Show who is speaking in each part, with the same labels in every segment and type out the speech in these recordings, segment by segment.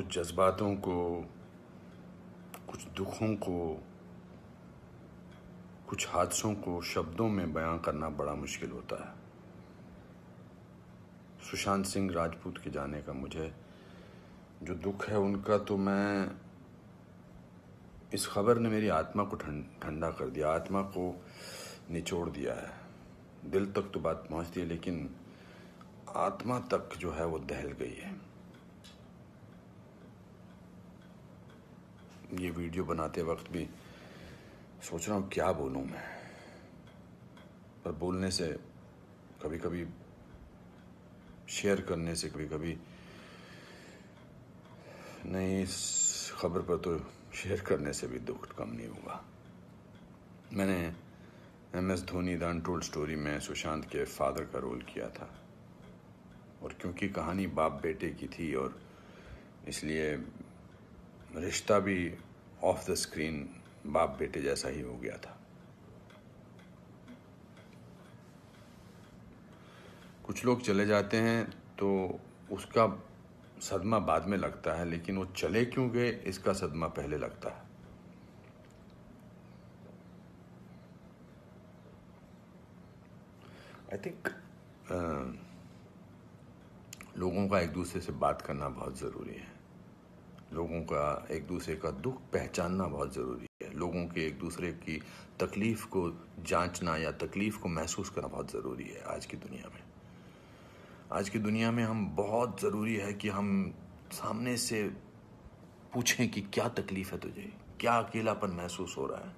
Speaker 1: कुछ जज्बातों को, कुछ दुखों को, कुछ हादसों को शब्दों में बयां करना बड़ा मुश्किल होता है। सुशांत सिंह राजपूत के जाने का मुझे जो दुख है उनका, तो मैं इस खबर ने मेरी आत्मा को ठंडा कर दिया, आत्मा को निचोड़ दिया है। दिल तक तो बात पहुंचती है, लेकिन आत्मा तक जो है वो दहल गई है। ये वीडियो बनाते वक्त भी सोच रहा हूँ क्या बोलूँ मैं, पर बोलने से कभी कभी, शेयर करने से कभी कभी नहीं, इस खबर पर तो शेयर करने से भी दुख कम नहीं होगा। मैंने MS Dhoni the untold story में सुशांत के फादर का रोल किया था, और क्योंकि कहानी बाप बेटे की थी और इसलिए रिश्ता भी ऑफ द स्क्रीन बाप बेटे जैसा ही हो गया था। कुछ लोग चले जाते हैं तो उसका सदमा बाद में लगता है, लेकिन वो चले क्यों गए इसका सदमा पहले लगता है। आई थिंक लोगों का एक दूसरे से बात करना बहुत ज़रूरी है। लोगों का एक दूसरे का दुख पहचानना बहुत ज़रूरी है। लोगों के एक दूसरे की तकलीफ़ को जांचना या तकलीफ़ को महसूस करना बहुत ज़रूरी है आज की दुनिया में। आज की दुनिया में हम बहुत ज़रूरी है कि हम सामने से पूछें कि क्या तकलीफ़ है तुझे, क्या अकेलापन महसूस हो रहा है,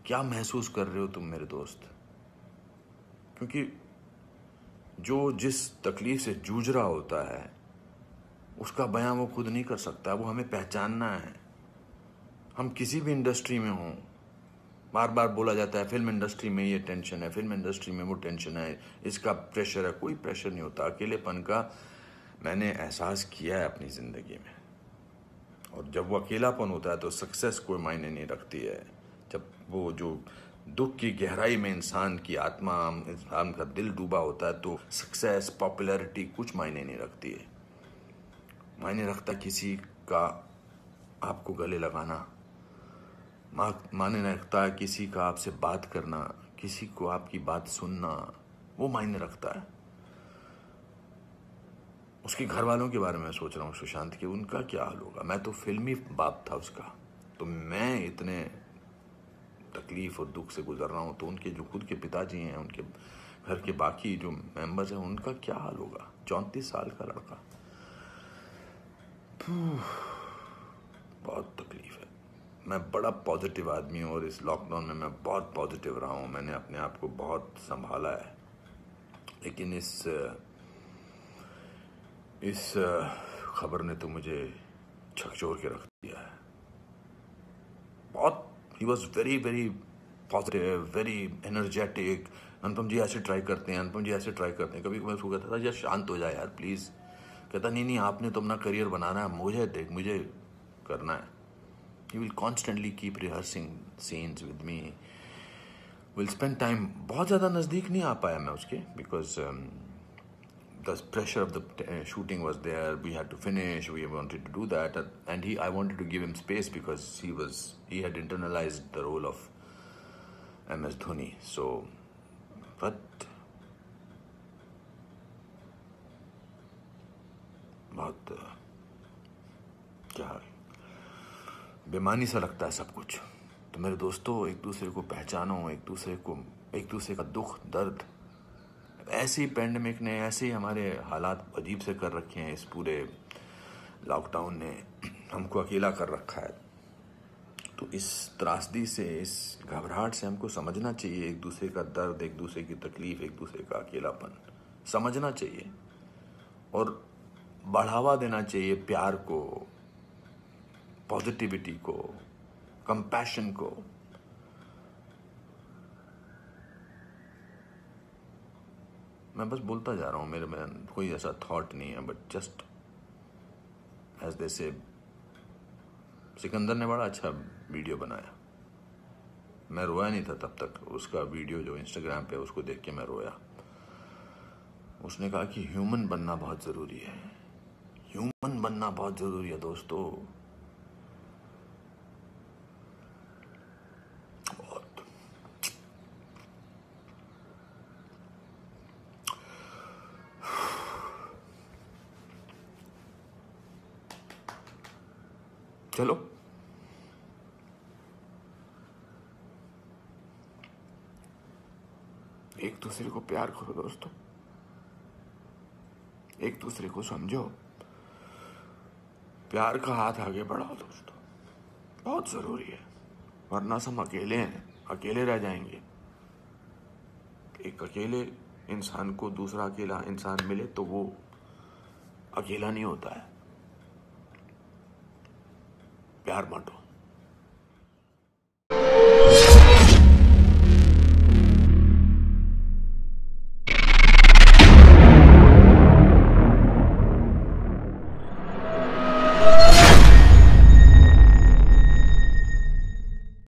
Speaker 1: क्या महसूस कर रहे हो तुम मेरे दोस्त। क्योंकि जो जिस तकलीफ़ से जूझ रहा होता है उसका बयां वो खुद नहीं कर सकता, वो हमें पहचानना है। हम किसी भी इंडस्ट्री में हों, बार बार बोला जाता है फिल्म इंडस्ट्री में ये टेंशन है, फिल्म इंडस्ट्री में वो टेंशन है, इसका प्रेशर है। कोई प्रेशर नहीं होता। अकेलेपन का मैंने एहसास किया है अपनी ज़िंदगी में, और जब वो अकेलापन होता है तो सक्सेस कोई मायने नहीं रखती है। जब वो जो दुख की गहराई में इंसान की आत्मा, इंसान का दिल डूबा होता है, तो सक्सेस, पॉपुलैरिटी कुछ मायने नहीं रखती है। मायने रखता किसी का आपको गले लगाना, मायने रखता है किसी का आपसे बात करना, किसी को आपकी बात सुनना, वो मायने रखता है। उसके घर वालों के बारे में सोच रहा हूँ, सुशांत के, उनका क्या हाल होगा। मैं तो फिल्मी बाप था उसका, तो मैं इतने तकलीफ और दुख से गुजर रहा हूँ, तो उनके जो खुद के पिताजी हैं, उनके घर के बाकी जो मेंबर्स हैं, उनका क्या हाल होगा। 34 साल का लड़का, बहुत तकलीफ है। मैं बड़ा पॉजिटिव आदमी हूँ और इस लॉकडाउन में मैं बहुत पॉजिटिव रहा हूँ। मैंने अपने आप को बहुत संभाला है, लेकिन इस खबर ने तो मुझे झकझोर के रख दिया है। बहुत, ही was very very positive, very energetic. Anupam ji ऐसे ट्राई करते हैं, अनुपम जी ऐसे ट्राई करते हैं। कभी मैं उसको कहता था यार शांत हो जाए यार प्लीज़। कहता नहीं, आपने तो अपना करियर बनाना है, मुझे देख, मुझे करना है। He will constantly keep rehearsing scenes with me. We'll spend time. बहुत ज़्यादा नज़दीक नहीं आ पाया मैं उसके, because the pressure of the shooting was there. We had to finish. We wanted to do that, and I wanted to give him space because he had internalized the role of MS Dhoni. So, but बहुत क्या बेमानी सा लगता है सब कुछ। तो मेरे दोस्तों, एक दूसरे को पहचानो, एक दूसरे का दुख दर्द। ऐसे ही पैंडेमिक ने, ऐसे ही हमारे हालात अजीब से कर रखे हैं। इस पूरे लॉकडाउन ने हमको अकेला कर रखा है। तो इस त्रासदी से, इस घबराहट से हमको समझना चाहिए एक दूसरे का दर्द, एक दूसरे की तकलीफ, एक दूसरे का अकेलापन समझना चाहिए और बढ़ावा देना चाहिए प्यार को, पॉजिटिविटी को, कंपैशन को। मैं बस बोलता जा रहा हूँ, मेरे में कोई ऐसा थॉट नहीं है, बट जस्ट एज दे से। सिकंदर ने बड़ा अच्छा वीडियो बनाया, मैं रोया नहीं था तब तक। उसका वीडियो जो इंस्टाग्राम पे, उसको देख के मैं रोया। उसने कहा कि ह्यूमन बनना बहुत ज़रूरी है। ह्यूमन बनना बहुत जरूरी है दोस्तों। बहुत। चलो एक दूसरे को प्यार करो दोस्तों, एक दूसरे को समझो, प्यार का हाथ आगे बढ़ाओ दोस्तों, बहुत जरूरी है। वरना हम अकेले हैं, अकेले रह जाएंगे। एक अकेले इंसान को दूसरा अकेला इंसान मिले तो वो अकेला नहीं होता है। प्यार बांटो।